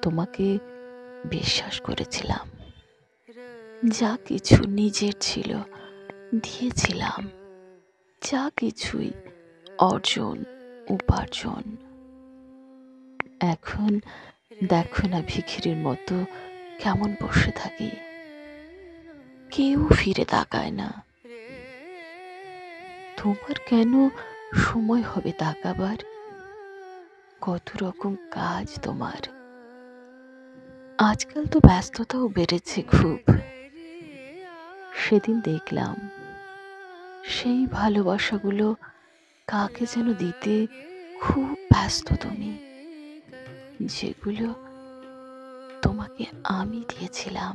তোমাকে বিশ্বাস করেছিলাম, যা কিছু নিজের ছিল দিয়েছিলাম, যা কিছুই অর্জন উপার্জন। এখন দেখো না ভিখিরির মতো কেমন বসে থাকি, কেউ ফিরে তাকায় না। তোমার কেন সময় হবে তাকাবার? কত রকম কাজ তোমার। আজকাল তো ব্যস্ততাও বেড়েছে খুব। সেদিন দেখলাম সেই ভালোবাসাগুলো কাকে যেন দিতে খুব ব্যস্ত তুমি, যেগুলো তোমাকে আমি দিয়েছিলাম।